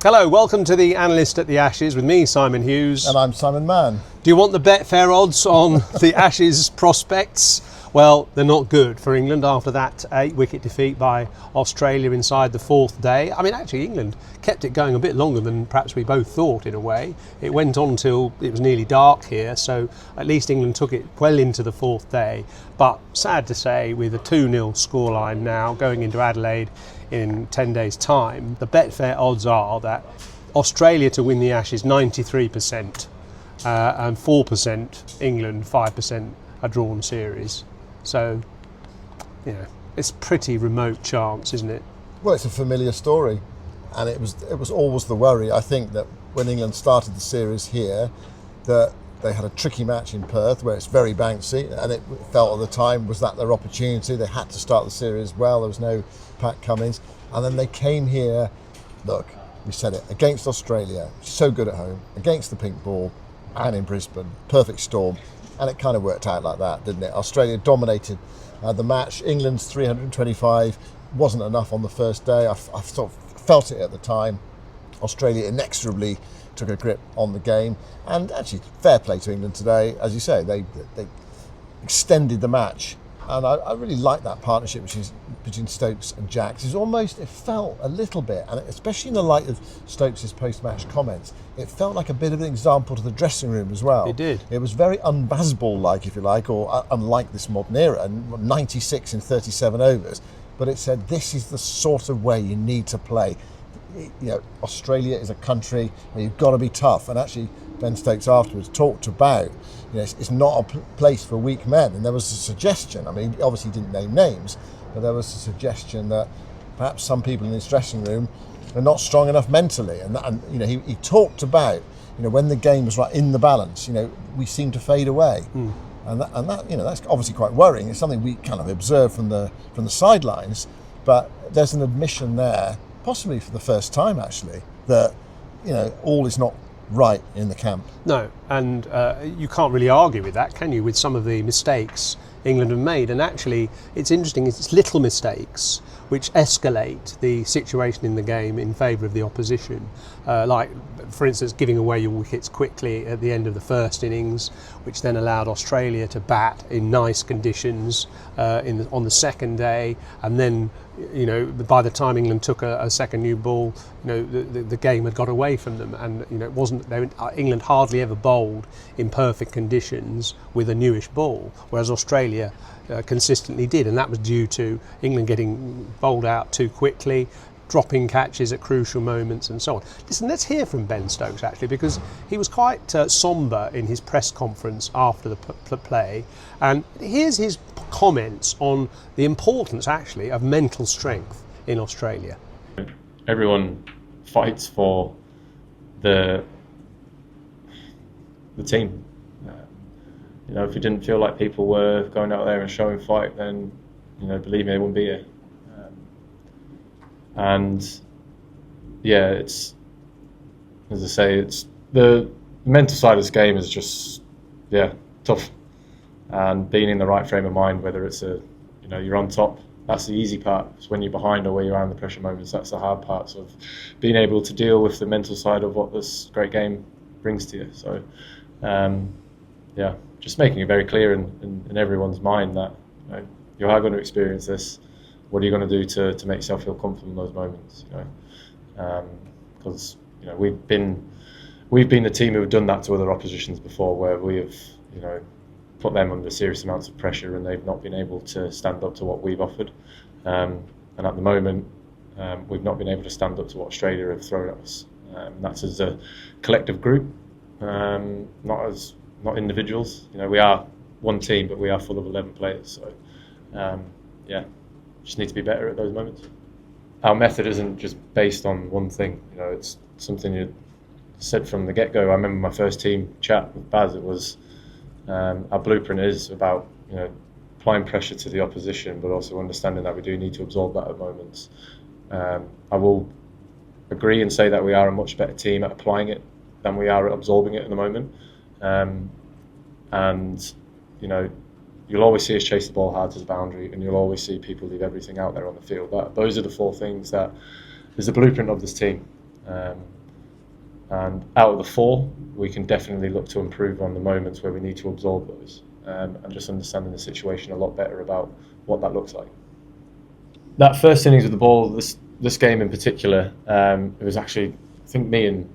Hello, welcome to the Analyst at the Ashes with me, Simon Hughes. And I'm Simon Mann. Do you want the Betfair odds on the Ashes prospects? Well, they're not good for England after that 8-wicket defeat by Australia inside the fourth day. I mean, actually, England kept it going a bit longer than perhaps we both thought, in a way. It went on till it was nearly dark here, so at least England took it well into the fourth day. But sad to say, with a 2-0 scoreline now going into Adelaide in 10 days' time, the Betfair odds are that Australia to win the Ashes 93%, and 4% England, 5% a drawn series. So, you know, it's pretty remote chance, isn't it? Well, it's a familiar story, and it was always the worry. I think that when England started the series here, that they had a tricky match in Perth where it's very bouncy, and it felt at the time was that their opportunity. They had to start the series well. There was no Pat Cummins, and then they came here. Look, we said it, against Australia, so good at home, against the pink ball, and in Brisbane, perfect storm. And it kind of worked out like that, didn't it? Australia dominated the match. England's 325 wasn't enough on the first day. I sort of felt it at the time. Australia inexorably took a grip on the game. And actually, fair play to England today. As you say, they extended the match. And I really like that partnership between Stokes and Jacks. It felt a little bit, and especially in the light of Stokes' post-match comments, it felt like a bit of an example to the dressing room as well. It did. It was very un-Bazball-like, if you like, or unlike this modern era, 96 in 37 overs. But it said, this is the sort of way you need to play. You know, Australia is a country where you've got to be tough. And actually, Ben Stokes afterwards talked about, you know, it's not a place for weak men. And there was a suggestion, I mean, obviously he didn't name names, but there was a suggestion that perhaps some people in his dressing room are not strong enough mentally. And you know, he talked about, you know, when the game was right in the balance, you know, we seem to fade away. And that, you know, that's obviously quite worrying. It's something we kind of observe from the sidelines, but there's an admission there, possibly for the first time actually, that, you know, all is not right in the camp. No, and you can't really argue with that, can you, with some of the mistakes England have made? And actually, it's interesting, it's little mistakes which escalate the situation in the game in favour of the opposition. Like, for instance, giving away your wickets quickly at the end of the first innings, which then allowed Australia to bat in nice conditions on the second day, and then, you know, by the time England took a second new ball, you know, the game had got away from them, and you know, it wasn't. England hardly ever bowled in perfect conditions with a newish ball, whereas Australia consistently did, and that was due to England getting bowled out too quickly, dropping catches at crucial moments, and so on. Listen, let's hear from Ben Stokes actually, because he was quite sombre in his press conference after the play, and here's his comments on the importance actually of mental strength in Australia. Everyone fights for the team. You know, if we didn't feel like people were going out there and showing fight, then, you know, believe me, they wouldn't be here. And yeah, it's, as I say, it's the mental side of this game is just, yeah, tough. And being in the right frame of mind, whether it's you know, you're on top, that's the easy part. It's when you're behind or where you are in the pressure moments, that's the hard parts of being able to deal with the mental side of what this great game brings to you. So, yeah, just making it very clear in everyone's mind that, you know, you are going to experience this. What are you going to do to make yourself feel comfortable in those moments? You know, because you know, we've been the team who have done that to other oppositions before, where we have, you know, put them under serious amounts of pressure and they've not been able to stand up to what we've offered. And at the moment, we've not been able to stand up to what Australia have thrown at us. That's as a collective group, not individuals. You know, we are one team, but we are full of 11 players. So, yeah, just need to be better at those moments. Our method isn't just based on one thing. You know, it's something you said from the get-go. I remember my first team chat with Baz. It was our blueprint is about, you know, applying pressure to the opposition, but also understanding that we do need to absorb that at moments. I will agree and say that we are a much better team at applying it than we are at absorbing it at the moment. And, you know, you'll always see us chase the ball hard to the boundary, and you'll always see people leave everything out there on the field. Those are the four things that is the blueprint of this team. And out of the 4, we can definitely look to improve on the moments where we need to absorb those, and just understanding the situation a lot better about what that looks like. That first innings with the ball, this game in particular, it was actually, I think it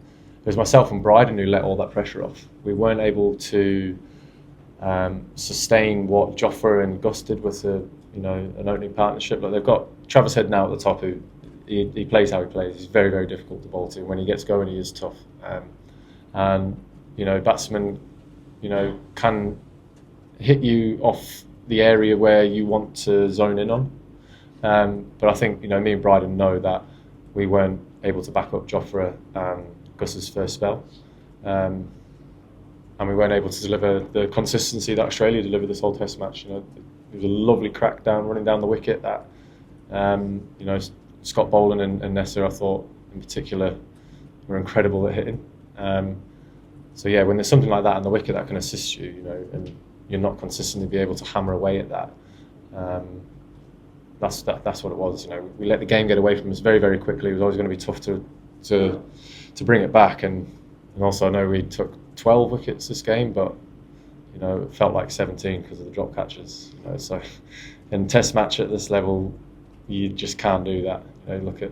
was myself and Bryden who let all that pressure off. We weren't able to sustain what Jofra and Gus did with an opening partnership. Like, they've got Travis Head now at the top, who he plays how he plays. He's very, very difficult to bowl to. When he gets going, he is tough. And batsmen, can hit you off the area where you want to zone in on. But I think, me and Bryden know that we weren't able to back up Jofra and Gus's first spell. And we weren't able to deliver the consistency that Australia delivered this whole Test match. It was a lovely crack down, running down the wicket that, Scott Boland and Nessa, I thought, in particular, were incredible at hitting. So yeah, when there's something like that on the wicket that can assist you, and you're not consistently be able to hammer away at that, that's what it was. We let the game get away from us very, very quickly. It was always going to be tough to bring it back, and also I know we took 12 wickets this game, but it felt like 17 because of the drop catches. So in a Test match at this level, you just can't do that. Look at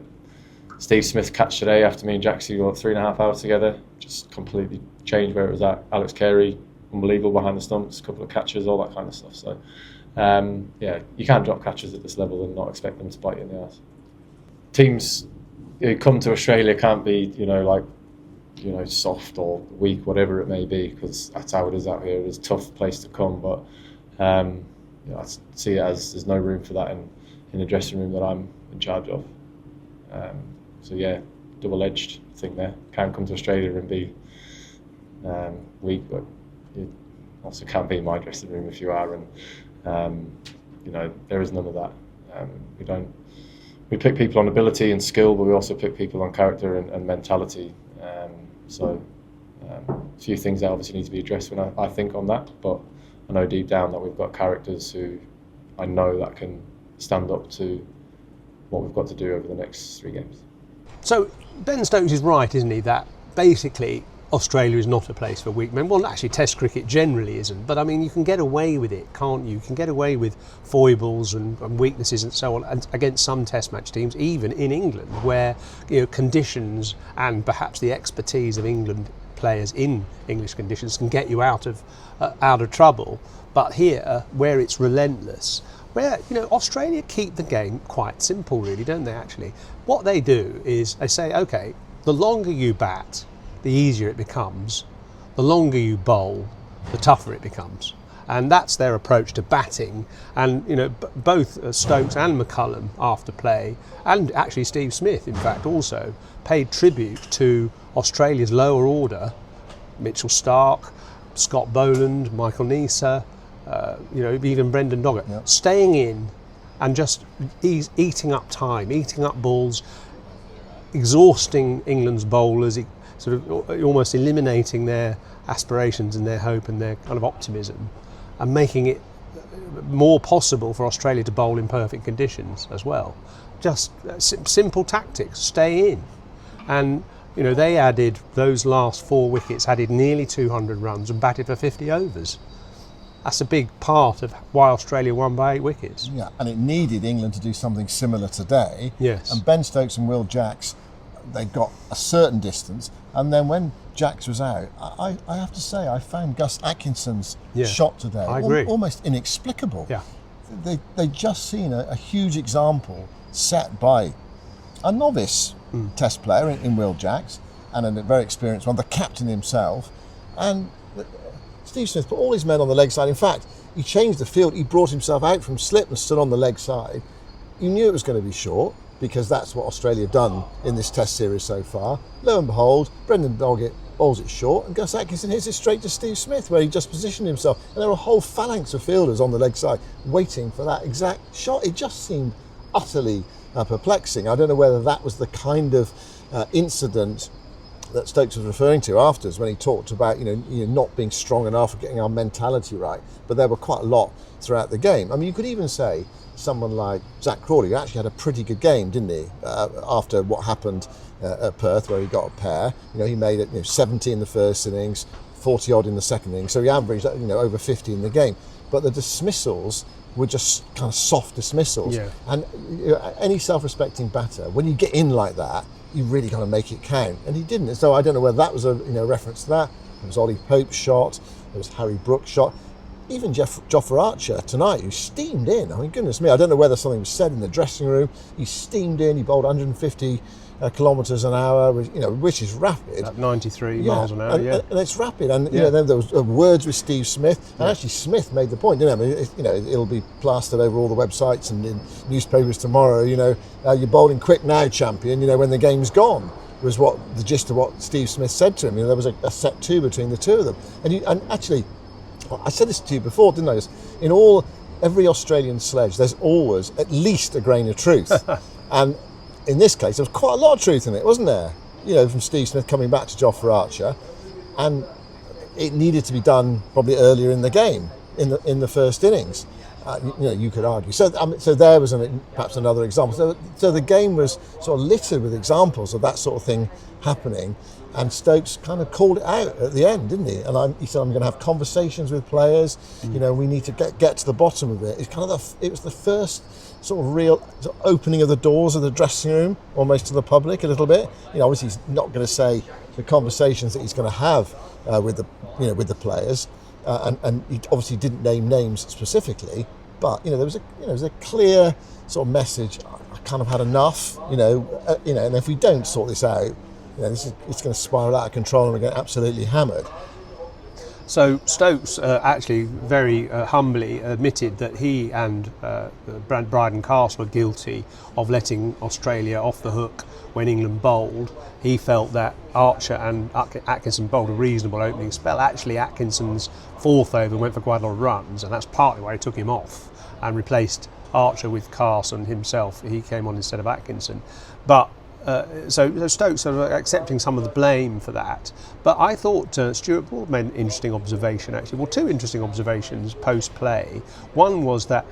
Steve Smith's catch today after me and Jaxie got 3.5 hours together. Just completely changed where it was at. Alex Carey, unbelievable behind the stumps, a couple of catches, all that kind of stuff. So, you can't drop catches at this level and not expect them to bite you in the arse. Teams who come to Australia can't be, soft or weak, whatever it may be, because that's how it is out here. It's a tough place to come, but I see it as there's no room for that in the dressing room that I'm in charge of. So yeah, double-edged thing there. Can't come to Australia and be weak, but you also can't be in my dressing room if you are. And there is none of that. We pick people on ability and skill, but we also pick people on character and mentality. So a few things that obviously need to be addressed when I think on that, but I know deep down that we've got characters who I know that can stand up to what we've got to do over the next 3 games. So Ben Stokes is right, isn't he, that basically Australia is not a place for weak men. Well, actually, Test cricket generally isn't, but I mean, you can get away with it, can't you? You can get away with foibles and weaknesses and so on, and against some Test match teams, even in England, where conditions and perhaps the expertise of England players in English conditions can get you out of trouble. But here, where it's relentless, where Australia keep the game quite simple, really, don't they? Actually, what they do is they say, okay, the longer you bat, the easier it becomes. The longer you bowl, the tougher it becomes, and that's their approach to batting. And both Stokes and McCullum after play, and actually Steve Smith, in fact, also paid tribute to Australia's lower order: Mitchell Starc, Scott Boland, Michael Neser. Even Brendan Doggett, yep. Staying in and just eating up time, eating up balls, exhausting England's bowlers, sort of almost eliminating their aspirations and their hope and their kind of optimism, and making it more possible for Australia to bowl in perfect conditions as well. Just simple tactics, stay in. And they added, those last 4 wickets added nearly 200 runs and batted for 50 overs. That's a big part of why Australia won by 8 wickets. Yeah, and it needed England to do something similar today. Yes. And Ben Stokes and Will Jacks, they got a certain distance, and then when Jacks was out, I have to say I found Gus Atkinson's shot today I agree. Almost inexplicable. Yeah. They just seen a huge example set by a novice Test player in Will Jacks, and a very experienced one, the captain himself, and Steve Smith put all his men on the leg side. In fact, he changed the field. He brought himself out from slip and stood on the leg side. You knew it was going to be short, because that's what Australia have done in this Test series so far. Lo and behold, Brendan Doggett bowls it short, and Gus Atkinson hits it straight to Steve Smith, where he just positioned himself. And there were a whole phalanx of fielders on the leg side waiting for that exact shot. It just seemed utterly perplexing. I don't know whether that was the kind of incident that Stokes was referring to afterwards, when he talked about not being strong enough or getting our mentality right. But there were quite a lot throughout the game. I mean, you could even say someone like Zach Crawley, who actually had a pretty good game, didn't he? After what happened at Perth, where he got a pair. He made it 70 in the first innings, 40 odd in the second innings, so he averaged over 50 in the game. But the dismissals were just kind of soft dismissals. Yeah. And any self-respecting batter, when you get in like that, you really got to make it count. And he didn't. So I don't know whether that was a reference to that. It was Ollie Pope's shot. It was Harry Brook's shot. Even Jofra Archer tonight, who steamed in. I mean, goodness me, I don't know whether something was said in the dressing room. He steamed in. He bowled 150 kilometres an hour, which is rapid. At 93 miles an hour, and it's rapid. And then there was words with Steve Smith, and actually Smith made the point. It'll be plastered over all the websites and in newspapers tomorrow. You're bowling quick now, champion. When the game's gone, was what the gist of what Steve Smith said to him. There was a set two between the two of them, and actually, I said this to you before, didn't I? In every Australian sledge, there's always at least a grain of truth, and in this case, there was quite a lot of truth in it, wasn't there? From Steve Smith coming back to Jofra Archer, and it needed to be done probably earlier in the game, in the first innings. You could argue. So there was perhaps another example. So the game was sort of littered with examples of that sort of thing happening, and Stokes kind of called it out at the end, didn't he? And he said, "I'm going to have conversations with players. We need to get to the bottom of it." It's kind of it was the first sort of real opening of the doors of the dressing room, almost to the public a little bit. Obviously he's not going to say the conversations that he's going to have with the players, and he obviously didn't name names specifically, but there was a clear sort of message. I kind of had enough, and if we don't sort this out, it's going to spiral out of control and we're going to get absolutely hammered. So Stokes actually very humbly admitted that he and Bryden Castle are guilty of letting Australia off the hook when England bowled. He felt that Archer and Atkinson bowled a reasonable opening spell. Actually, Atkinson's fourth over went for quite a lot of runs, and that's partly why he took him off and replaced Archer with Carson himself. He came on instead of Atkinson. But so Stokes sort of accepting some of the blame for that. But I thought Stuart Broad made an interesting observation, actually. Well, two interesting observations post-play. One was that,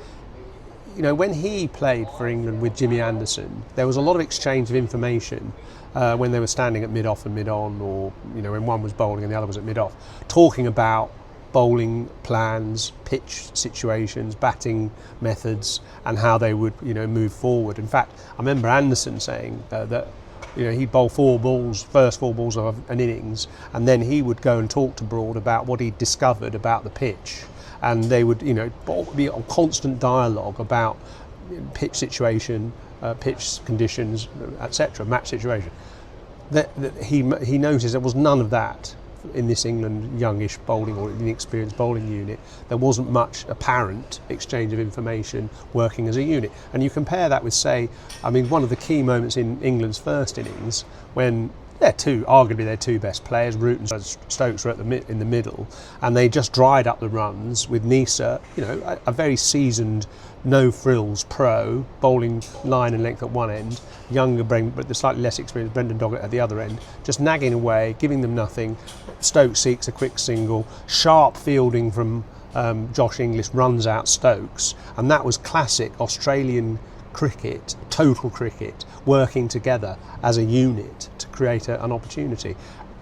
when he played for England with Jimmy Anderson, there was a lot of exchange of information when they were standing at mid-off and mid-on, or, when one was bowling and the other was at mid-off, talking about bowling plans, pitch situations, batting methods, and how they would, move forward. In fact, I remember Anderson saying that, he'd bowl first four balls of an innings, and then he would go and talk to Broad about what he'd discovered about the pitch, and they would, be a constant dialogue about pitch situation, pitch conditions, etc., match situation. That he noticed there was none of that in this England youngish bowling or inexperienced bowling unit. There wasn't much apparent exchange of information working as a unit. And you compare that with, say, one of the key moments in England's first innings when arguably their two best players, Root and Stokes, were in the middle, and they just dried up the runs with Nisa, a very seasoned, no frills pro, bowling line and length at one end, younger but the slightly less experienced Brendan Doggett at the other end, just nagging away, giving them nothing. Stokes seeks a quick single, sharp fielding from Josh Inglis runs out Stokes, and that was classic Australian cricket, total cricket, working together as a unit to create an opportunity.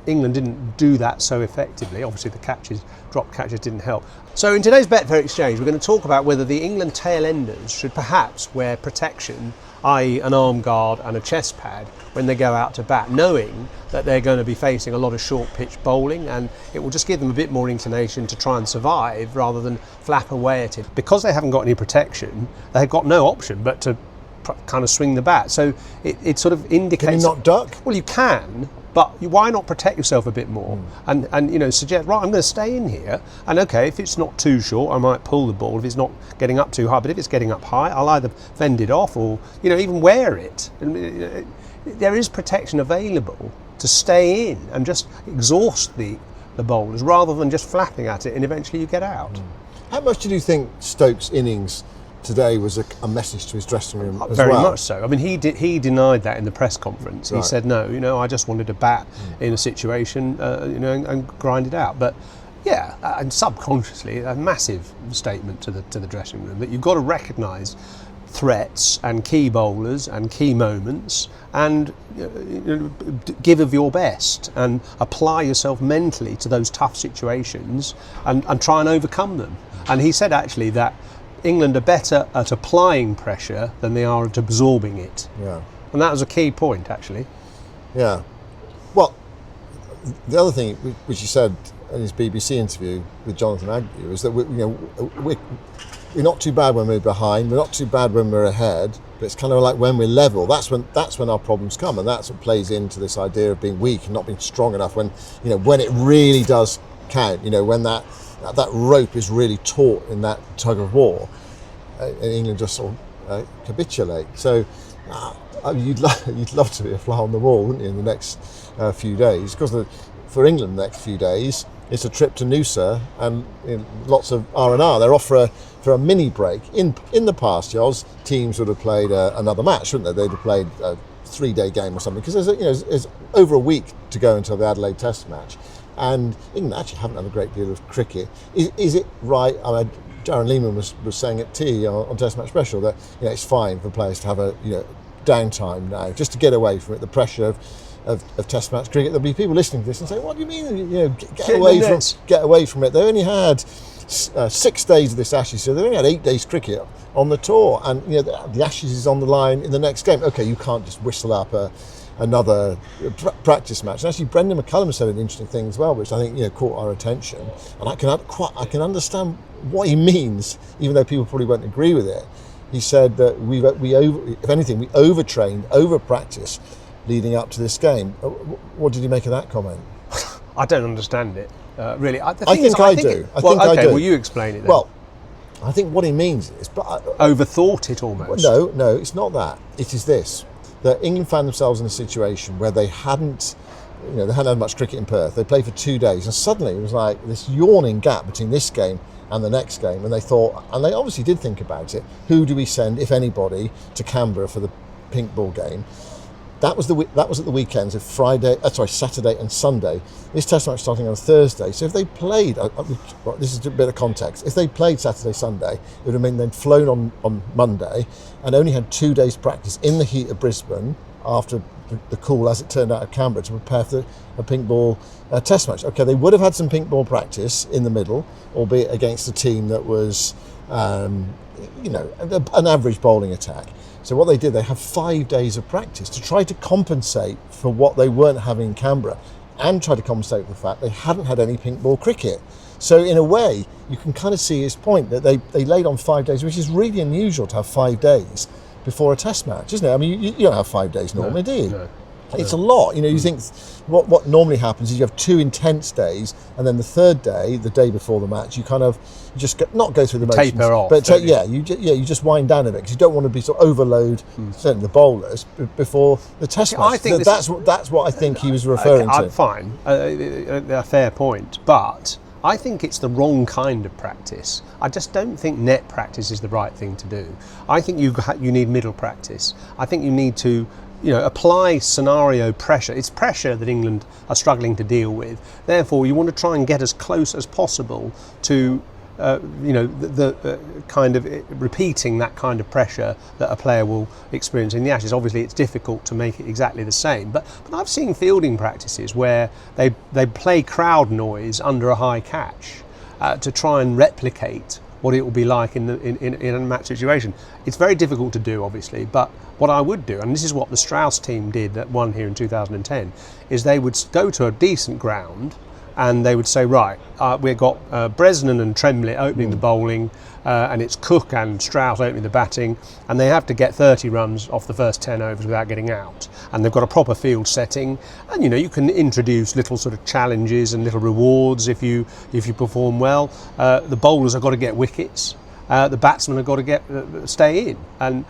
England didn't do that so effectively. Obviously the drop catches didn't help. So in today's Betfair Exchange, we're going to talk about whether the England tail-enders should perhaps wear protection, i.e. an arm guard and a chest pad, when they go out to bat, knowing that they're going to be facing a lot of short pitch bowling, and it will just give them a bit more inclination to try and survive rather than flap away at it. Because they haven't got any protection, they've got no option but to kind of swing the bat. So it sort of indicates... Can you not duck? Well, you can, but why not protect yourself a bit more and suggest, right, I'm going to stay in here, and okay, if it's not too short, I might pull the ball if it's not getting up too high, but if it's getting up high, I'll either fend it off or, even wear it. There is protection available to stay in and just exhaust the bowlers rather than just flapping at it and eventually you get out. How much did you think Stokes' innings today was a message to his dressing room as Very well? much so. He denied that in the press conference. He said, no, I just wanted to bat in a situation, and grind it out. But yeah, and subconsciously, a massive statement to the dressing room that you've got to recognise threats and key bowlers and key moments, and give of your best and apply yourself mentally to those tough situations and try and overcome them. And he said actually that England are better at applying pressure than they are at absorbing it. Yeah. And that was a key point, actually. Yeah. Well, the other thing which he said in his BBC interview with Jonathan Agnew is that we're not too bad when we're behind, we're not too bad when we're ahead, but it's kind of like when we're level, that's when our problems come, and that's what plays into this idea of being weak and not being strong enough when it really does count, when that rope is really taut in that tug of war, and England just sort of capitulate. So you'd love to be a fly on the wall, wouldn't you, in the next few days? Because for England, the next few days, it's a trip to Noosa and lots of R&R. They're off for a mini break. In the past, Jos, teams would have played another match, wouldn't they? They'd have played a 3-day game or something, because there's over a week to go until the Adelaide Test match. And England actually haven't had a great deal of cricket. Is it right? I mean, Darren Lehman was saying at tea on Test Match Special that it's fine for players to have a downtime now, just to get away from it, the pressure of Test match cricket. There'll be people listening to this and say, "What do you mean? Get away from it." They only had 6 days of this Ashes, so they only had 8 days cricket on the tour, and the Ashes is on the line in the next game. Okay, you can't just whistle up another practice match. And actually, Brendan McCullum said an interesting thing as well, which I think caught our attention, and I can understand what he means, even though people probably won't agree with it. He said that we overtrained, over-practiced leading up to this game. What did you make of that comment? I don't understand it, really. I think I do. Well, you explain it then. Well, I think what he means is... overthought it almost. No, it's not that. It is this, that England found themselves in a situation where they hadn't had much cricket in Perth. They played for 2 days, and suddenly it was like this yawning gap between this game and the next game, and they thought, and they obviously did think about it, who do we send, if anybody, to Canberra for the pink ball game? That was at the weekends of Saturday and Sunday. This Test match starting on Thursday. So if they played, this is a bit of context. If they played Saturday, Sunday, it would have meant they'd flown on Monday and only had 2 days practice in the heat of Brisbane after the cool, as it turned out, of Canberra to prepare for a pink ball Test match. Okay, they would have had some pink ball practice in the middle, albeit against a team that was, an average bowling attack. So what they did, they have 5 days of practice to try to compensate for what they weren't having in Canberra, and try to compensate for the fact they hadn't had any pink ball cricket. So in a way, you can kind of see his point that they laid on 5 days, which is really unusual to have 5 days before a Test match, isn't it? I mean, you don't have 5 days normally, do you? No. It's a lot. You think what normally happens is you have 2 intense days, and then the third day, the day before the match, you kind of just not go through the motions, taper off, but you just wind down a bit, because you don't want to be sort of overload certainly the bowlers before the Test match. I think that's what I think he was referring to. Fine, a fair point, but I think it's the wrong kind of practice. I just don't think net practice is the right thing to do. I think you need middle practice. I think you need to apply scenario pressure. It's pressure that England are struggling to deal with. Therefore, you want to try and get as close as possible to the kind of repeating that kind of pressure that a player will experience in the Ashes. Obviously, it's difficult to make it exactly the same, but I've seen fielding practices where they play crowd noise under a high catch to try and replicate what it will be like in a match situation. It's very difficult to do, obviously, but what I would do, and this is what the Strauss team did that won here in 2010, is they would go to a decent ground and they would say, right, we've got Bresnan and Tremlett opening the bowling, and it's Cook and Strauss opening the batting, and they have to get 30 runs off the first 10 overs without getting out. And they've got a proper field setting, and you can introduce little sort of challenges and little rewards if you perform well. The bowlers have got to get wickets, the batsmen have got to stay in, and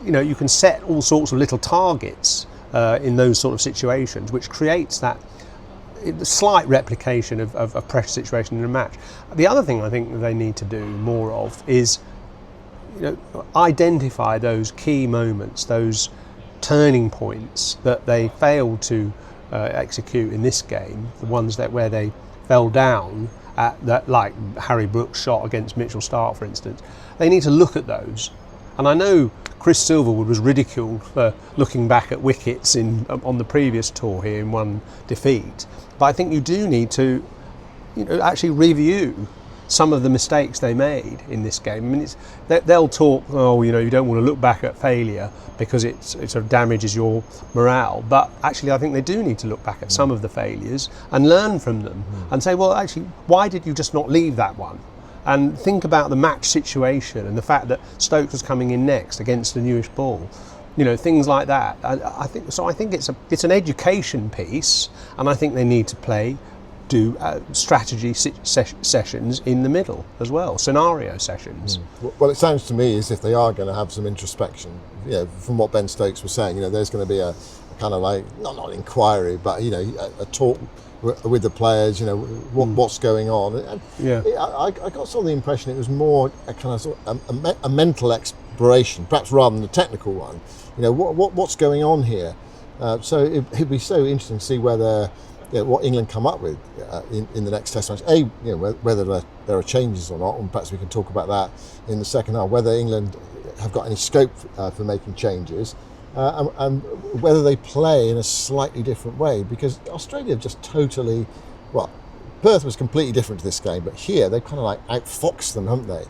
you can set all sorts of little targets in those sort of situations, which creates that slight replication of pressure situation in a match. The other thing I think that they need to do more of is identify those key moments, those turning points that they failed to execute in this game, the ones where they fell down at that, like Harry Brooks' shot against Mitchell Stark, for instance. They need to look at those. And I know Chris Silverwood was ridiculed for looking back at wickets on the previous tour here in one defeat. But I think you do need to, actually review some of the mistakes they made in this game. I mean, they'll talk, you don't want to look back at failure because it sort of damages your morale. But actually, I think they do need to look back at some of the failures and learn from them and say, well, actually, why did you just not leave that one? And think about the match situation and the fact that Stokes was coming in next against the newish ball. Things like that. I think it's an education piece, and I think they need to do strategy sessions in the middle as well, scenario sessions. Well, it sounds to me as if they are going to have some introspection. From what Ben Stokes was saying, there's going to be a kind of like not an inquiry, but a talk with the players. What's going on. And I got sort of the impression it was more a kind of sort of a mental exploration, perhaps rather than a technical one. What's going on here. So it'd be so interesting to see whether. What England come up with in the next Test match. Whether there are changes or not, and perhaps we can talk about that in the second half. Whether England have got any scope for making changes, and whether they play in a slightly different way. Because Australia have just totally, Perth was completely different to this game, but here they kind of like outfoxed them, haven't they?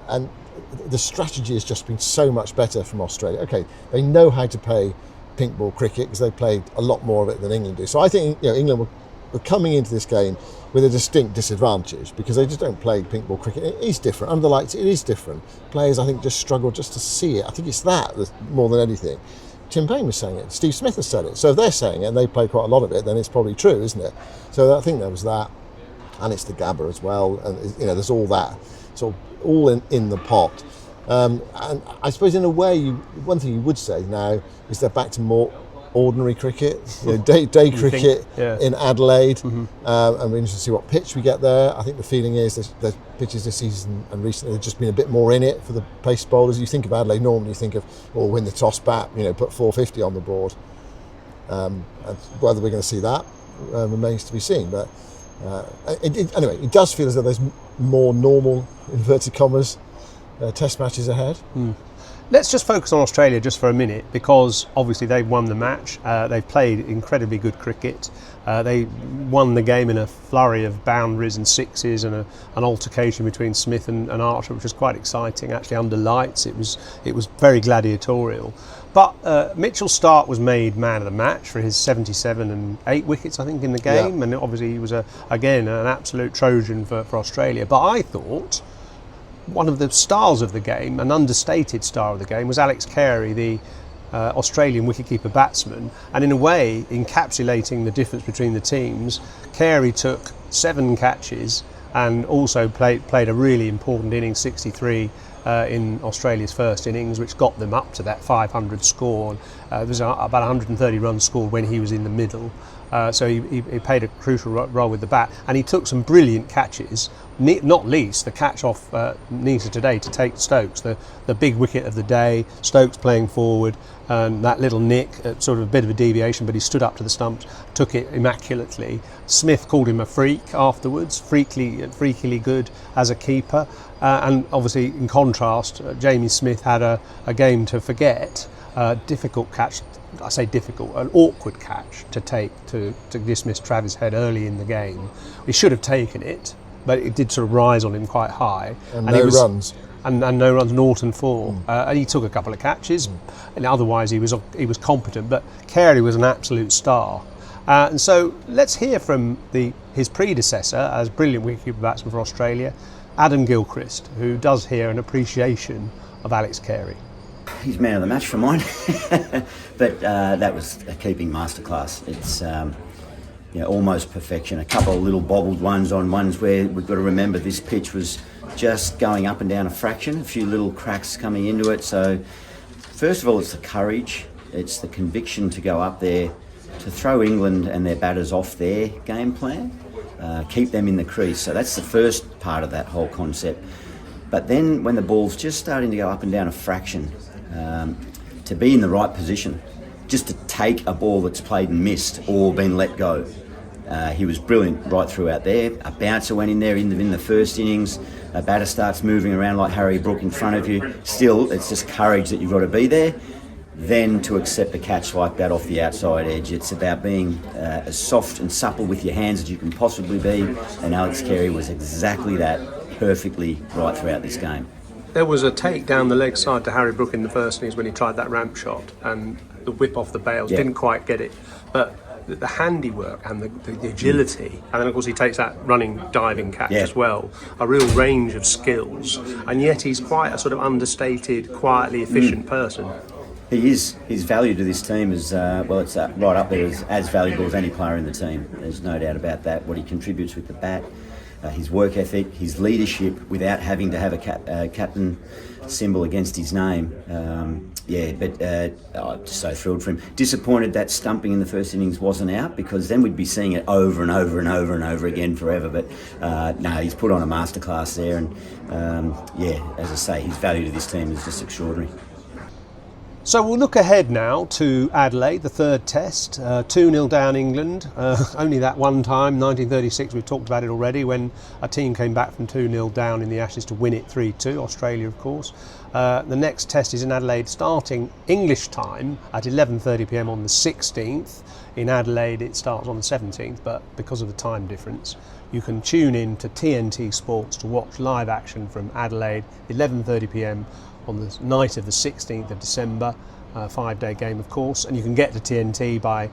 And the strategy has just been so much better from Australia. Okay, they know how to play pink ball cricket because they played a lot more of it than England do. So I think England were coming into this game with a distinct disadvantage because they just don't play pink ball cricket. It is different. Under the lights, it is different. Players, I think, just struggle just to see it. I think it's that more than anything. Tim Payne was saying it. Steve Smith has said it. So if they're saying it and they play quite a lot of it, then it's probably true, isn't it? So I think there was that. And it's the Gabba as well. And, there's all that. It's all in the pot. And I suppose in a way, one thing you would say now is they're back to more ordinary cricket, day cricket in Adelaide, and we're interested to see what pitch we get there. I think the feeling is there's pitches this season and recently there's just been a bit more in it for the pace bowlers. You think of Adelaide, normally you think of, win the toss bat, put 450 on the board. And whether we're going to see that remains to be seen. But anyway, it does feel as though there's more normal, inverted commas, Test matches ahead. Let's just focus on Australia just for a minute, because obviously they've won the match. They've played incredibly good cricket. They won the game in a flurry of boundaries and sixes and an altercation between Smith and Archer, which was quite exciting. Actually, under lights, it was very gladiatorial. But Mitchell Starc was made man of the match for his 77 and 8 wickets, I think, in the game, and obviously he was again an absolute Trojan for Australia. But I thought one of the stars of the game, an understated star of the game, was Alex Carey, the Australian wicketkeeper batsman, and in a way encapsulating the difference between the teams. Carey took 7 catches and also played a really important innings, 63 in Australia's first innings, which got them up to that 500 score. There was about 130 runs scored when he was in the middle. So he played a crucial role with the bat, and he took some brilliant catches, not least the catch off Nisa today to take Stokes, the big wicket of the day. Stokes playing forward, and that little nick, sort of a bit of a deviation, but he stood up to the stumps, took it immaculately. Smith called him a freak afterwards, freakily good as a keeper, and obviously in contrast, Jamie Smith had a game to forget, difficult catch. I say difficult, an awkward catch to take to dismiss Travis Head early in the game. He should have taken it, but it did sort of rise on him quite high. And no runs. And no runs, 0 and 4. And he took a couple of catches, and otherwise he was competent. But Carey was an absolute star. And so let's hear from his predecessor as brilliant wicketkeeper batsman for Australia, Adam Gilchrist, who does hear an appreciation of Alex Carey. He's man of the match for mine, but that was a keeping masterclass. It's almost perfection. A couple of little bobbled ones on ones where we've got to remember this pitch was just going up and down a fraction, a few little cracks coming into it. So first of all, it's the courage, it's the conviction to go up there, to throw England and their batters off their game plan, keep them in the crease. So that's the first part of that whole concept. But then when the ball's just starting to go up and down a fraction, to be in the right position, just to take a ball that's played and missed or been let go. He was brilliant right throughout there. A bouncer went in there in the first innings. A batter starts moving around like Harry Brook in front of you. Still, it's just courage that you've got to be there. Then to accept a catch like that off the outside edge. It's about being as soft and supple with your hands as you can possibly be. And Alex Carey was exactly that, perfectly right throughout this game. There was a take down the leg side to Harry Brook in the first innings when he tried that ramp shot, and the whip off the bails, didn't quite get it. But the handiwork and the agility, and then of course he takes that running diving catch as well, a real range of skills, and yet he's quite a sort of understated, quietly efficient person. He is. His value to this team is, it's right up there as valuable as any player in the team. There's no doubt about that. What he contributes with the bat, his work ethic, his leadership without having to have a captain symbol against his name. I'm just so thrilled for him. Disappointed that stumping in the first innings wasn't out, because then we'd be seeing it over and over and over and over again forever. But no, he's put on a masterclass there, and as I say, his value to this team is just extraordinary. So we'll look ahead now to Adelaide, the third test, 2-0 down England. Only that one time, 1936, we've talked about it already, when a team came back from 2-0 down in the Ashes to win it 3-2, Australia of course. The next test is in Adelaide, starting English time at 11:30pm on the 16th. In Adelaide it starts on the 17th, but because of the time difference, you can tune in to TNT Sports to watch live action from Adelaide, 11:30pm on the night of the 16th of December, 5-day game of course, and you can get to TNT by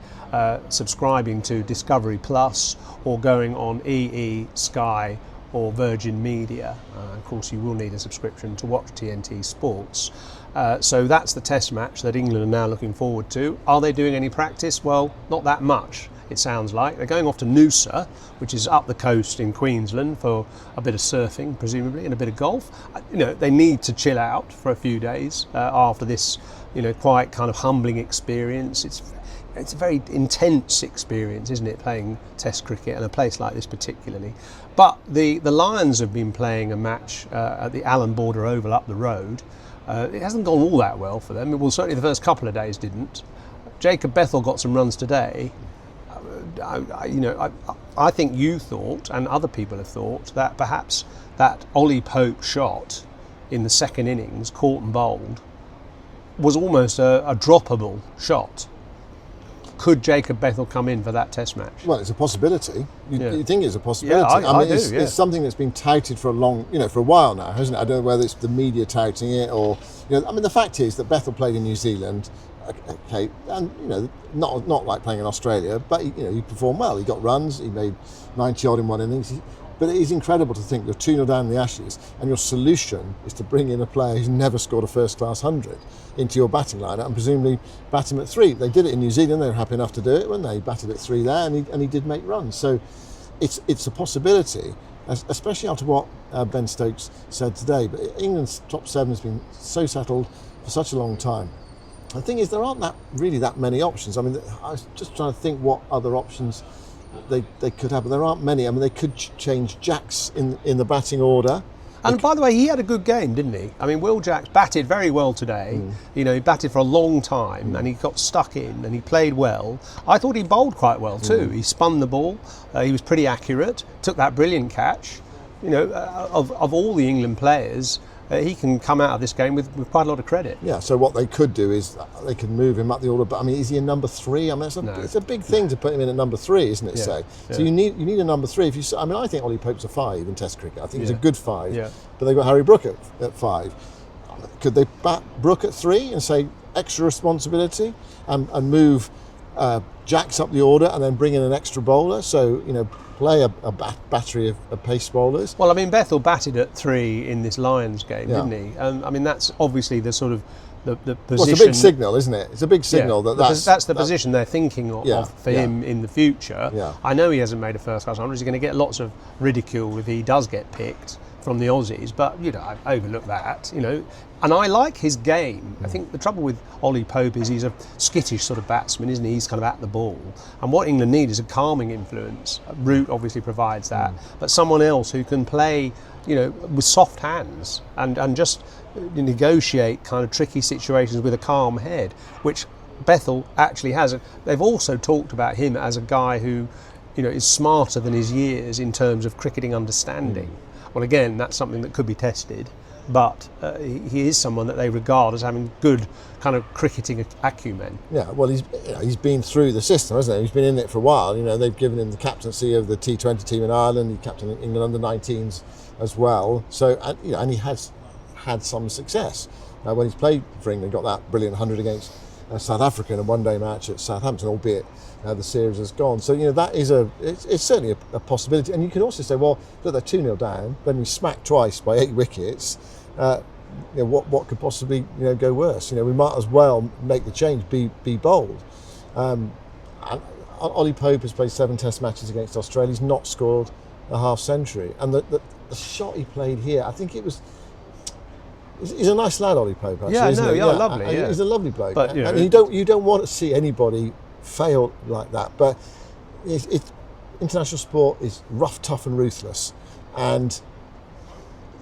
subscribing to Discovery Plus or going on EE, Sky or Virgin Media. Of course you will need a subscription to watch TNT Sports. So that's the test match that England are now looking forward to. Are they doing any practice? Well, not that much, it sounds like. They're going off to Noosa, which is up the coast in Queensland, for a bit of surfing, presumably, and a bit of golf. They need to chill out for a few days after this, quite kind of humbling experience. It's a very intense experience, isn't it, playing Test cricket in a place like this particularly. But the Lions have been playing a match at the Allen Border Oval up the road. It hasn't gone all that well for them. Well, certainly the first couple of days didn't. Jacob Bethell got some runs today. I think you thought, and other people have thought, that perhaps that Ollie Pope shot in the second innings, caught and bowled, was almost a droppable shot. Could Jacob Bethell come in for that test match? Well, it's a possibility. You think it's a possibility? Yeah, I do. It's something that's been touted for for a while now, hasn't it? I don't know whether it's the media touting it or, the fact is that Bethell played in New Zealand. Okay, and not like playing in Australia, but he performed well. He got runs. He made 90 odd in one innings. But it is incredible to think you're 2-0 down in the Ashes, and your solution is to bring in a player who's never scored a first-class 100 into your batting lineup and presumably bat him at 3. They did it in New Zealand. They were happy enough to do it when they batted at 3 there, and he did make runs. So it's a possibility, especially after what Ben Stokes said today. But England's top 7 has been so settled for such a long time. The thing is, there aren't really that many options. I mean, I was just trying to think what other options they could have, but there aren't many. I mean, they could change Jacks in the batting order. And by the way, he had a good game, didn't he? I mean, Will Jacks batted very well today. He batted for a long time and he got stuck in and he played well. I thought he bowled quite well too. He spun the ball. He was pretty accurate. Took that brilliant catch. Of all the England players, he can come out of this game with quite a lot of credit. Yeah, so what they could do is they could move him up the order. But I mean, is he a number 3? I mean, it's a big thing to put him in at number 3, isn't it? So you need a number 3. I think Ollie Pope's a 5 in Test cricket. I think he's a good 5. Yeah. But they've got Harry Brook at 5. Could they bat Brook at 3 and say extra responsibility and move Jacks up the order and then bring in an extra bowler? So play a battery of pace bowlers. Well, I mean, Bethell batted at 3 in this Lions game, didn't he? I mean, that's obviously the sort of the position. Well, it's a big signal, isn't it? It's a big signal that's the position they're thinking of for him in the future. Yeah. I know he hasn't made a first-class 100. He's going to get lots of ridicule if he does get picked from the Aussies, but I overlook that. And I like his game. I think the trouble with Ollie Pope is he's a skittish sort of batsman, isn't he? He's kind of at the ball. And what England need is a calming influence. Root obviously provides that, but someone else who can play, with soft hands and just negotiate kind of tricky situations with a calm head, which Bethell actually has. They've also talked about him as a guy who, is smarter than his years in terms of cricketing understanding. Well, again, that's something that could be tested, but he is someone that they regard as having good kind of cricketing acumen. Yeah, well, he's been through the system, hasn't he? He's been in it for a while. They've given him the captaincy of the T20 team in Ireland. He captained England under-19s as well. So, and he has had some success. When he's played for England, got that brilliant 100 against South Africa in a one-day match at Southampton, albeit the series has gone. So, that is it's certainly a possibility. And you can also say, well, look, they're 2-0 down, then we smacked twice by 8 wickets. What could possibly go worse? We might as well make the change, be bold. And Ollie Pope has played 7 Test matches against Australia. He's not scored a half century, and the shot he played here, I think it was. He's a nice lad, Ollie Pope. Actually, isn't he? Lovely. Yeah. He's a lovely bloke, but, and you don't want to see anybody fail like that. But international sport is rough, tough, and ruthless, and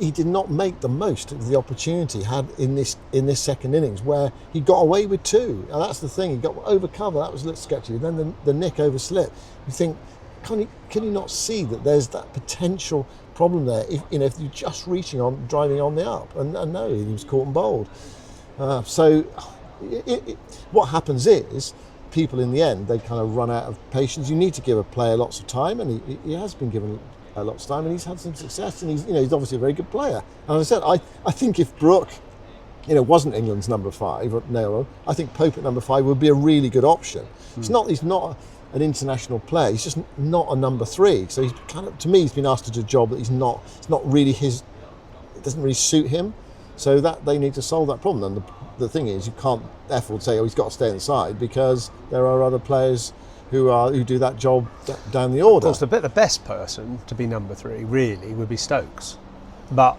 he did not make the most of the opportunity he had in this second innings, where he got away with 2. And that's the thing, he got over cover, that was a little sketchy. And then the nick overslip. You think, can you not see that there's that potential problem there if you're just driving on the up? And no, he was caught and bowled. So what happens is, people in the end, they kind of run out of patience. You need to give a player lots of time, and he has been given lots of time, and he's had some success, and he's obviously a very good player. And as I said, I think if Brooke wasn't England's number 5 or nailed on, I think Pope at number 5 would be a really good option. He's not an international player, he's just not a number 3, so he's kind of, to me, he's been asked to do a job that it's not really his, it doesn't really suit him, so that they need to solve that problem. And the thing is, you can't therefore say, he's got to stay inside, because there are other players who do that job down the order. Of course, the best person to be number 3 really would be Stokes, but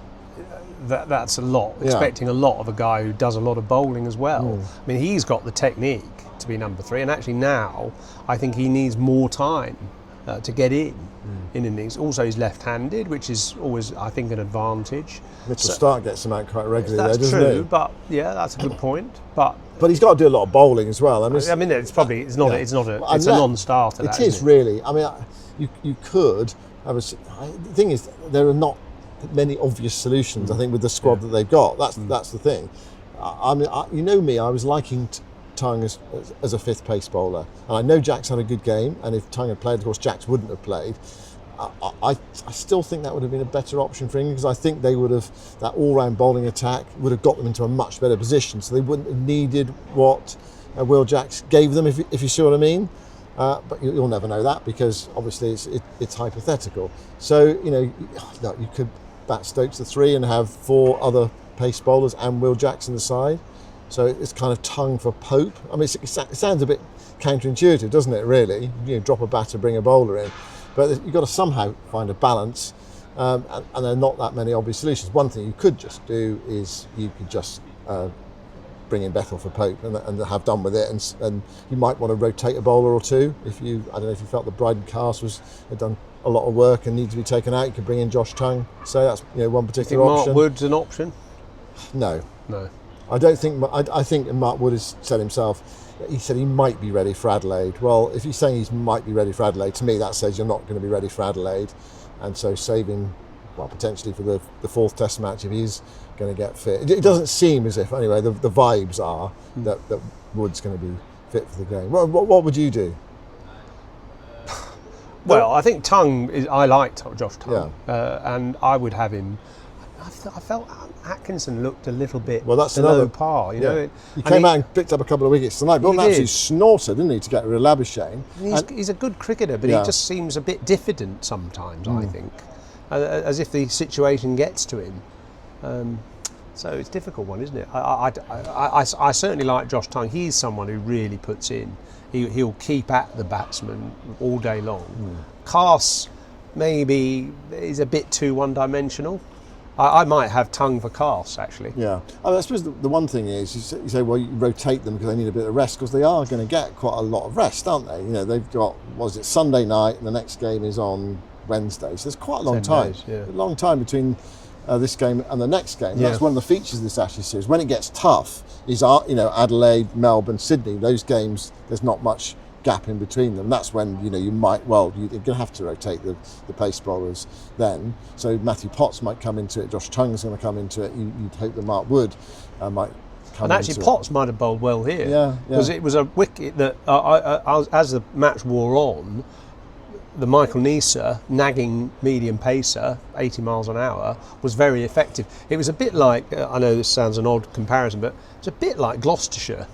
that's a lot, expecting a lot of a guy who does a lot of bowling as well. I mean, he's got the technique to be number 3, and actually now I think he needs more time to get in innings. Also, he's left-handed, which is always, I think, an advantage. Mitchell Stark gets him out quite regularly. That's doesn't true, he? But yeah, that's a good point. But he's got to do a lot of bowling as well. I mean, it's a non-starter. It is really. I mean, you could have the thing is, there are not many obvious solutions. I think with the squad that they've got, that's the thing. I mean, me, I was liking Tongue as a 5th pace bowler, and I know Jack's had a good game, and if Tongue had played, of course Jack's wouldn't have played. I still think that would have been a better option for England, because I think they would have, that all-round bowling attack would have got them into a much better position, so they wouldn't have needed what Will Jacks gave them, if you see what I mean. But you'll never know that, because obviously it's hypothetical. So you could bat Stokes the 3 and have 4 other pace bowlers and Will Jacks in the side. So it's kind of Tongue for Pope. I mean, it sounds a bit counterintuitive, doesn't it, really? Drop a batter, bring a bowler in. But you've got to somehow find a balance, and there are not that many obvious solutions. One thing you could just do is you could just bring in Bethel for Pope and have done with it, and you might want to rotate a bowler or 2. I don't know if you felt that Bryden Cast had done a lot of work and needed to be taken out, you could bring in Josh Tongue. So that's one particular option. Mark Wood's an option? No. I don't think. I think Mark Wood has said himself. He said he might be ready for Adelaide. Well, if he's saying he might be ready for Adelaide, to me that says you're not going to be ready for Adelaide, and so saving, potentially for the 4th Test match if he's going to get fit. It doesn't seem as if, anyway, the vibes are that Wood's going to be fit for the game. What would you do? Well, I think I liked Josh Tongue, and I would have him. I felt Atkinson looked a little bit below par. He came out and picked up a couple of wickets tonight, but absolutely snorted, didn't he, to get rid of Labuschagne. He's a good cricketer, but he just seems a bit diffident sometimes, I think, as if the situation gets to him. So it's a difficult one, isn't it? I certainly like Josh Tongue. He's someone who really puts in. He'll keep at the batsman all day long. Cass maybe is a bit too one-dimensional. I might have Tongue for Cass, actually. Yeah. I suppose the one thing is, you say, well, you rotate them because they need a bit of rest, because they are going to get quite a lot of rest, aren't they? They've got, Sunday night, and the next game is on Wednesday. So there's quite a long time. A long time between this game and the next game. That's one of the features of this Ashes series. When it gets tough, is Adelaide, Melbourne, Sydney. Those games, there's not much gap in between them. That's when you're going to have to rotate the pace bowlers then. So Matthew Potts might come into it, Josh Tung's going to come into it. You'd hope that Mark Wood might come and actually into Potts might have bowled well here. Yeah. Because it was a wicket that as the match wore on, the Michael Neser nagging medium pacer, 80 miles an hour, was very effective. It was a bit like, I know this sounds an odd comparison, but it's a bit like Gloucestershire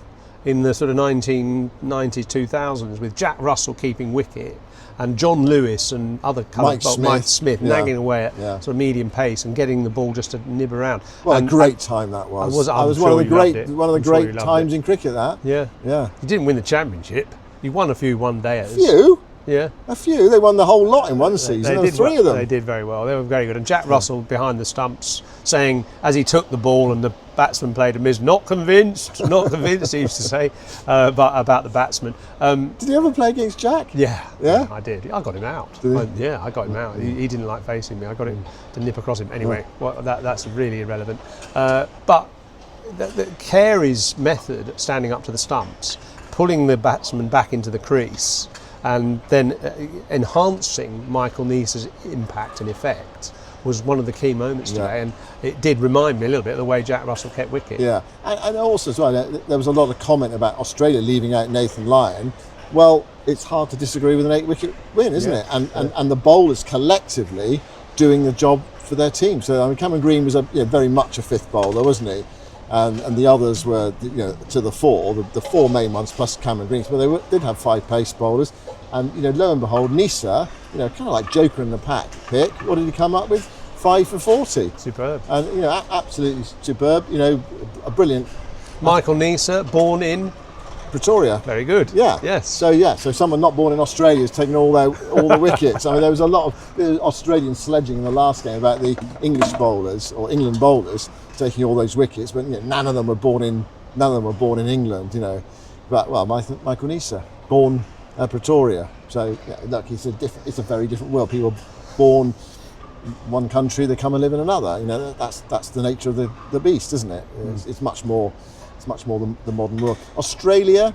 in the sort of 1990s, 2000s, with Jack Russell keeping wicket and John Lewis and other Mike Smith nagging away at sort of medium pace and getting the ball just to nib around. Well, a great time that was. I was one of the great sure times in cricket. That yeah. He didn't win the championship. He won a few one-dayers. Few. Yeah. A few. They won the whole lot in one season. There were three of them. They did very well. They were very good. And Jack Russell behind the stumps saying, as he took the ball and the batsman played a miss, not convinced, he used to say, about the batsman. Did you ever play against Jack? Yeah. Yeah? I did. I got him out. I got him out. He didn't like facing me. I got him to nip across him. Anyway, that's really irrelevant. But the Carey's method, standing up to the stumps, pulling the batsman back into the crease, and then enhancing Michael Neser's impact and effect, was one of the key moments today, and it did remind me a little bit of the way Jack Russell kept wicket. Yeah, and also as well, there was a lot of comment about Australia leaving out Nathan Lyon. Well, it's hard to disagree with an 8-wicket win, isn't it? And the bowlers collectively doing the job for their team. So I mean, Cameron Green was very much a fifth bowler, wasn't he? And the others were to the four, the four main ones plus Cameron Green, but they did have 5 pace bowlers. And lo and behold, Neser, kind of like Joker in the pack pick. What did he come up with? 5 for 40. Superb. And absolutely superb. A brilliant. Michael Neser, born in Pretoria. Very good. Yeah. Yes. So someone not born in Australia has taken all the wickets. I mean, there was a lot of Australian sledging in the last game about the English bowlers or England bowlers taking all those wickets, but none of them were born in England. But Michael Neser, born Pretoria. So look, it's a very different world. People are born one country, they come and live in another. That's the nature of the beast, isn't it? It's much more the modern world. Australia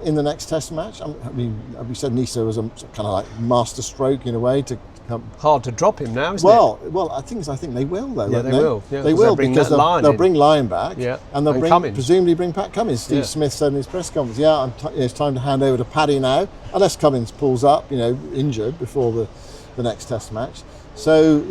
in the next Test match. I mean, we said Neser was a kind of like master stroke in a way to come. Hard to drop him now, isn't it? Well, I think they will though. Yeah, they will. Yeah, they will because they'll bring Lyon back. Yeah, and they'll presumably bring Pat Cummins. Steve Smith said in his press conference, it's time to hand over to Paddy now, unless Cummins pulls up, injured before the next Test match. So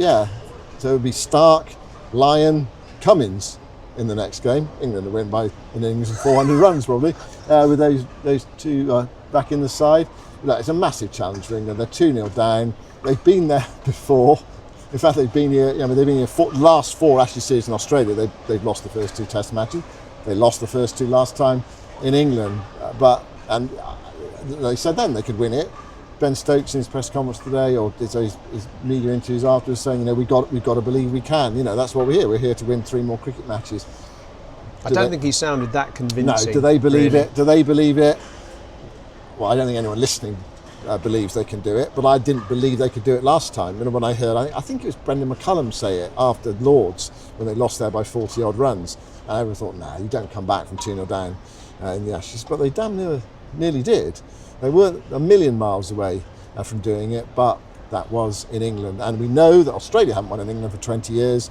so it'll be Stark, Lyon, Cummins in the next game. England will win by an innings of 400 runs probably, with those two back in the side. Look, it's a massive challenge for England. They're 2-0 down. They've been there before. In fact, they've been here. They've been here last 4 Ashes series in Australia. They've lost the first 2 Test matches. They lost the first 2 last time in England. And they said then they could win it. Ben Stokes in his press conference today, or his media interviews afterwards, saying, we've got to believe we can. That's what we're here. We're here to win 3 more cricket matches. I don't think he sounded that convincing. No, do they believe really? it? Do they believe it? Well, I don't think anyone listening believes they can do it, but I didn't believe they could do it last time. When I heard, I think it was Brendan McCullum say it after Lords when they lost there by 40 odd runs, and everyone thought, you don't come back from 2-0 down in the Ashes, but they damn nearly did. They weren't a million miles away from doing it, but that was in England, and we know that Australia haven't won in England for 20 years,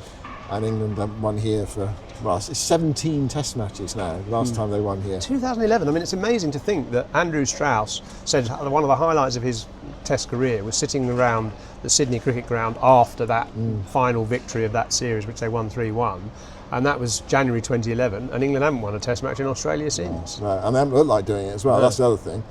and England haven't won here for it's 17 Test matches now. The last time they won here, 2011. I mean, it's amazing to think that Andrew Strauss said one of the highlights of his Test career was sitting around the Sydney Cricket Ground after that final victory of that series, which they won 3-1. And that was January 2011, and England haven't won a Test match in Australia since. No, and they haven't looked like doing it as well. That's the other thing.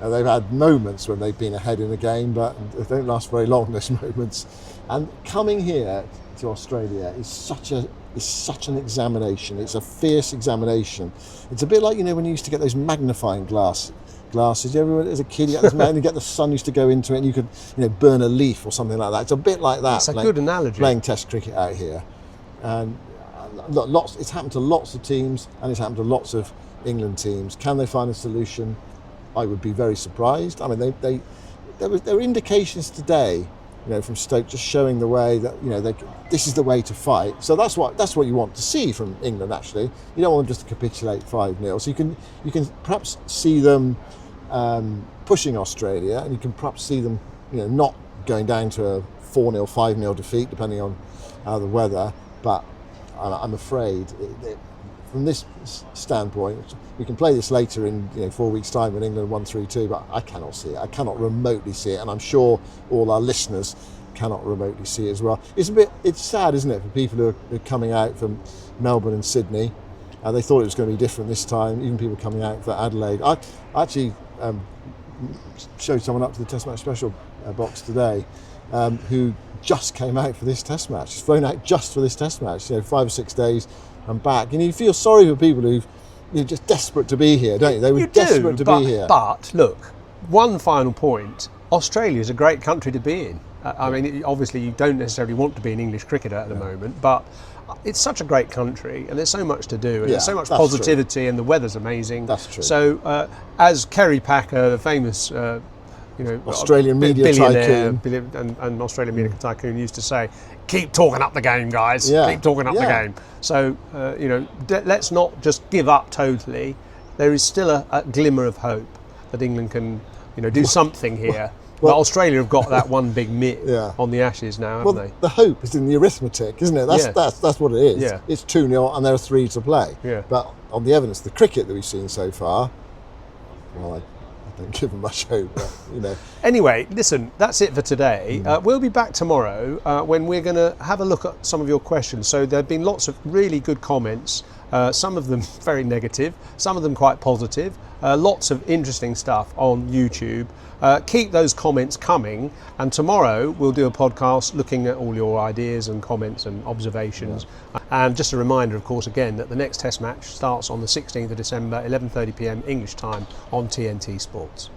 They've had moments when they've been ahead in the game, but they don't last very long, those moments. And coming here to Australia is such an examination. It's a fierce examination. It's a bit like, when you used to get those magnifying glasses. You ever, as a kid, you get the sun used to go into it and you could burn a leaf or something like that. It's a bit like that. It's a good analogy. Playing Test cricket out here. And it's happened to lots of teams, and it's happened to lots of England teams. Can they find a solution? I would be very surprised. I mean, there were indications today, from Stoke just showing the way that this is the way to fight. So that's what you want to see from England. Actually, you don't want them just to capitulate 5-0. So you can perhaps see them pushing Australia, and you can perhaps see them, not going down to a 4-0, 5-0 defeat, depending on the weather. But I'm afraid, from this standpoint, we can play this later in 4 weeks' time when England won 3-2. But I cannot see it. I cannot remotely see it, and I'm sure all our listeners cannot remotely see it as well. It's sad, isn't it, for people who are coming out from Melbourne and Sydney. They thought it was going to be different this time. Even people coming out for Adelaide. I actually showed someone up to the Test Match Special box today who just came out for this Test match. He's flown out just for this Test match. 5 or 6 days and back. And you feel sorry for people you're just desperate to be here, don't you? They were desperate to be here. But look, one final point. Australia is a great country to be in. I mean, obviously you don't necessarily want to be an English cricketer at the moment, but it's such a great country and there's so much to do and there's so much positivity and the weather's amazing. That's true. So as Kerry Packer, the famous Australian media tycoon and Australian media tycoon used to say, keep talking up the game, guys. Keep talking up the game. So let's not just give up totally. There is still a glimmer of hope that England can do something here. But Australia have got that one big mitt on the Ashes now, haven't they? The hope is in the arithmetic, isn't it? That's what it is. Yeah. It's 2-0 and there are 3 to play. Yeah. But on the evidence, the cricket that we've seen so far, well, I don't give them much hope. But, Anyway, listen, that's it for today. We'll be back tomorrow when we're going to have a look at some of your questions. So there have been lots of really good comments, some of them very negative, some of them quite positive, lots of interesting stuff on YouTube. Keep those comments coming, and tomorrow we'll do a podcast looking at all your ideas and comments and observations. And just a reminder, of course, again, that the next Test match starts on the 16th of December, 11:30 p.m. English time on TNT Sports.